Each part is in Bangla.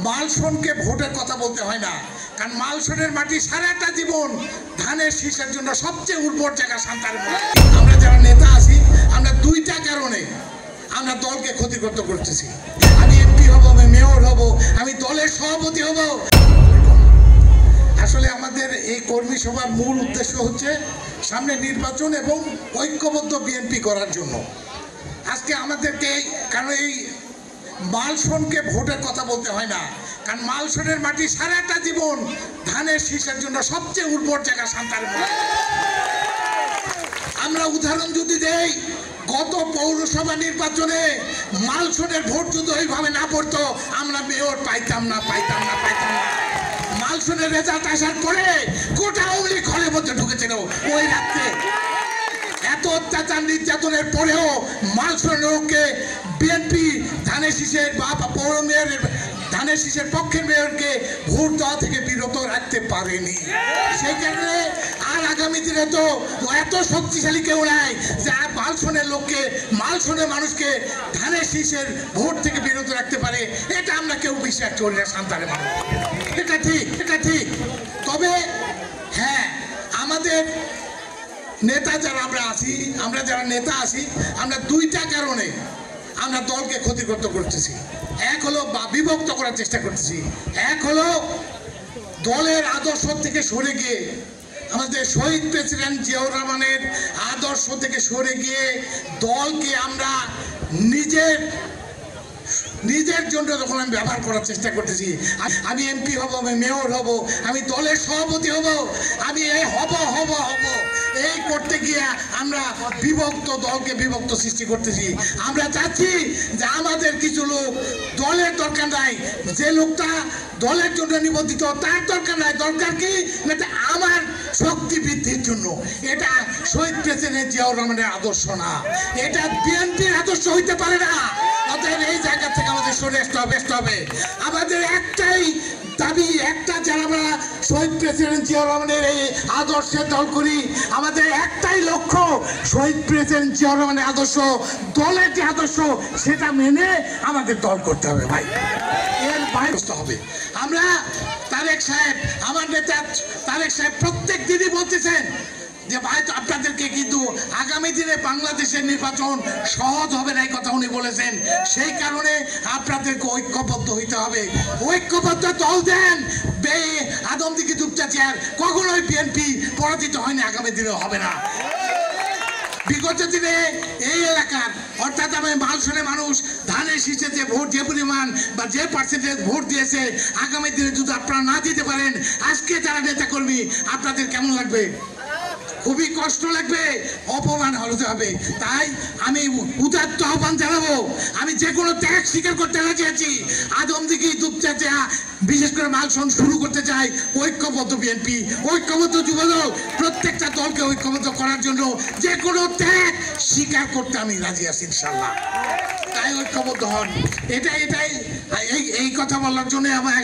মালসনকে ভোটের কথা বলতে হয় না, কারণ মালসনের মাটি সারাটা জীবন ধানের শীষের জন্য সবচেয়ে উর্বর জায়গা সান্তার। আমরা যারা নেতা আছি, আমরা দুইটা কারণে আমরা দলকে ক্ষতিগ্রস্ত করতেছি। আমি এমপি হব, আমি মেয়র হব, আমি দলের সভাপতি হব। আসলে আমাদের এই কর্মী সভার মূল উদ্দেশ্য হচ্ছে সামনে নির্বাচন এবং ঐক্যবদ্ধ বিএনপি করার জন্য। আজকে আমাদেরকে, কারণ এই মালসনকে ভোটের কথা বলতে হয় না, কারণ মালসনের মাটি সারাটা জীবন ধানের শীষের জন্য সবচেয়ে উর্বর জায়গা সান্তার। আমরা উদাহরণ যদি দেই, গত পৌরসভা নির্বাচনে মালসনের ভোট যদি ওইভাবে না পড়তো, আমরা মেয়র পাইতাম না। মালসনের রেজাল্ট আসার পরে গোটা আওয়ামী লীগ ঘরের মধ্যে ঢুকেছিল। ওই রাত্রে এত অত্যাচার নির্যাতনের পরেও মালসনের লোককে বিএনপি ধানের শীষের বা পৌর মেয়রের ধানের শীষের পক্ষের মেয়রকে ভোট দেওয়া থেকে বিরত রাখতে পারেনি। সেই কারণে আর আগামী দিনে তো এত শক্তিশালী কেউ নাই যে আর মালসনের লোককে, মালসনের মানুষকে ধানের শীষের ভোট থেকে বিরত রাখতে পারে। এটা আমরা কেউ বিশ্বাস করি না সান্তানের মানুষ। এটা ঠিক। তবে হ্যাঁ, আমাদের নেতা যারা যারা নেতা আছি, আমরা দুইটা কারণে আমরা দলকে ক্ষতিগ্রস্ত করতেছি। এক হলো বিভক্ত করার চেষ্টা করতেছি। এক হলো দলের আদর্শ থেকে সরে গিয়ে, আমাদের শহীদ প্রেসিডেন্ট জিয়াউর রহমানের আদর্শ থেকে সরে গিয়ে দলকে আমরা নিজের জন্য যখন আমি ব্যবহার করার চেষ্টা করতেছি। আমি এমপি হব, আমি মেয়র হব, আমি দলের সভাপতি হব, আমি হব এই করতে গিয়ে আমরা দলকে বিভক্ত সৃষ্টি করতেছি। আমরা চাচ্ছি যে আমাদের কিছু লোক দলের দরকার নাই, যে লোকটা দলের জন্য নিবন্ধিত তার দরকার নাই। দরকার কি? আমার শক্তি বৃদ্ধির জন্য। এটা শহীদ প্রেসিডেন্ট জিয়াউর রহমানের আদর্শ না, এটা বিএনপির আদর্শ হইতে পারে না। অতএব এই জায়গা থেকে আমাদের সরে আসতে হবে। আমাদের একটাই দাবি, যারা আমরা শহীদ প্রেসিডেন্ট জিয়াউর রহমানের এই আদর্শের দল করি, আমাদের একটাই লক্ষ্য, শহীদ প্রেসিডেন্ট জিয়াউর রহমানের আদর্শ, দলের যে আদর্শ সেটা মেনে আমাদের দল করতে হবে ভাই। এর বাইরে হবে। আমরা আমার নেতা তারেক সাহেব প্রত্যেক দিনই বলতেছেন যে ভাই, আপনাদেরকে কিন্তু আগামী দিনে বাংলাদেশের নির্বাচন সহজ হবে না, এই কথা উনি বলেছেন। সেই কারণে আপনাদেরকে ঐক্যবদ্ধ হইতে হবে। ঐক্যবদ্ধ দল দেন, আদমদিঘি দুপচাচিয়ার কখনোই বিএনপি পরাজিত হয়নি, আগামী দিনে হবে না। বিগত দিনে এই এলাকার, অর্থাৎ মালসনের মানুষ ধানের শীষে যে ভোট, যে পরিমাণ বা যে পার্সেন্টেজ ভোট দিয়েছে, আগামী দিনে যদি আপনারা না দিতে পারেন, আজকে যারা নেতা কর্মী, আপনাদের কেমন লাগবে? খুবই কষ্ট লাগবে, অপমান হতে হবে। তাই আমি উদাত্ত আহ্বান জানাবো, আমি যে কোনো ত্যাগ স্বীকার করতে রাজি আছি। আদমদিঘি দুপচাচিয়া, বিশেষ করে মালসন শুরু করতে চাই ঐক্যবদ্ধ বিএনপি, ঐক্যবদ্ধ যুবদল, প্রত্যেকটা দলকে ঐক্যবদ্ধ করার জন্য যে কোনো ত্যাগ স্বীকার করতে আমি রাজি আছি ইনশাল্লাহ। তাই ঐক্যবদ্ধ হন। এই কথা বলার জন্য আমার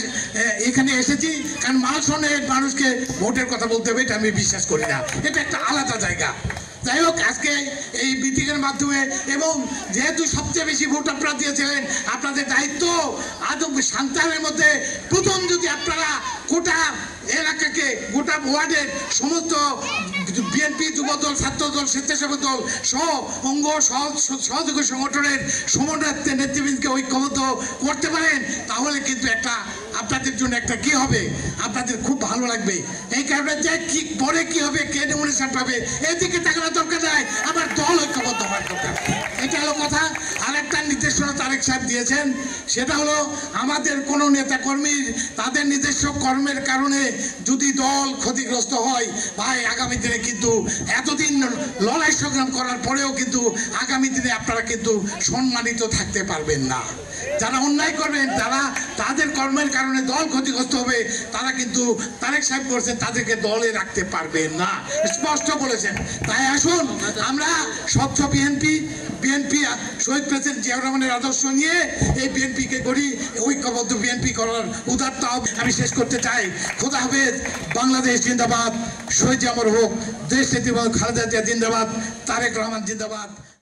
এখানে এসেছি, কারণ মালসনের মানুষকে ভোটের কথা বলতে হবে এটা আমি বিশ্বাস করি না, এটা একটা আলাদা জায়গা। যাই হোক, আজকে এই মিটিংয়ের মাধ্যমে, এবং যেহেতু সবচেয়ে বেশি ভোট আপনারা দিয়েছিলেন, আপনাদের দায়িত্ব সান্তানের মধ্যে প্রথম যদি আপনারা গোটা এলাকাকে, গোটা ওয়ার্ডের সমস্ত বিএনপি, যুবদল, ছাত্রদল, স্বেচ্ছাসেবক দল সহ অঙ্গ সহযোগী সংগঠনের সমন্বয় নেতৃবৃন্দকে ঐক্যবদ্ধ করতে পারেন, তাহলে কিন্তু আপনাদের জন্য কি হবে, আপনাদের খুব ভালো লাগবে। এই কারণে যে পরে কি হবে, কে নমিনেশন পাবে, এদিকে তাকানোর দরকার নাই, আমার দল ঐক্যবদ্ধ হওয়ার দরকার। এটা হলো কথা। আরেকটা নির্দেশনা তারেক সাহেব দিয়েছেন, সেটা হলো আমাদের কোনো নেতা কর্মীর তাদের নিজস্ব কর্মের কারণে যদি দল ক্ষতিগ্রস্ত হয়, ভাই আগামী দিনে কিন্তু এতদিন লড়াই সংগ্রাম করার পরেও কিন্তু আগামী দিনে আপনারা কিন্তু সম্মানিত থাকতে পারবেন না। যারা অন্যায় করবেন, তাদের কর্মের কারণে দল ক্ষতিগ্রস্ত হবে, তারা কিন্তু তারেক সাহেব বলেছেন তাদেরকে দলে রাখতে পারবেন না, স্পষ্ট বলেছেন। তাই আসুন আমরা স্বচ্ছ বিএনপি শহীদ প্রেসিডেন্ট জিয়াউর রহমানের আদর্শ নিয়ে এই বিএনপিকে করি, ঐক্যবদ্ধ বিএনপি করার উদাত্ত আমি শেষ করতে চাই। খোদা হাফেজ। বাংলাদেশ জিন্দাবাদ, শহীদ অমর হোক, দেশ নেত্রী খালেদা জিয়া জিন্দাবাদ, তারেক রহমান জিন্দাবাদ।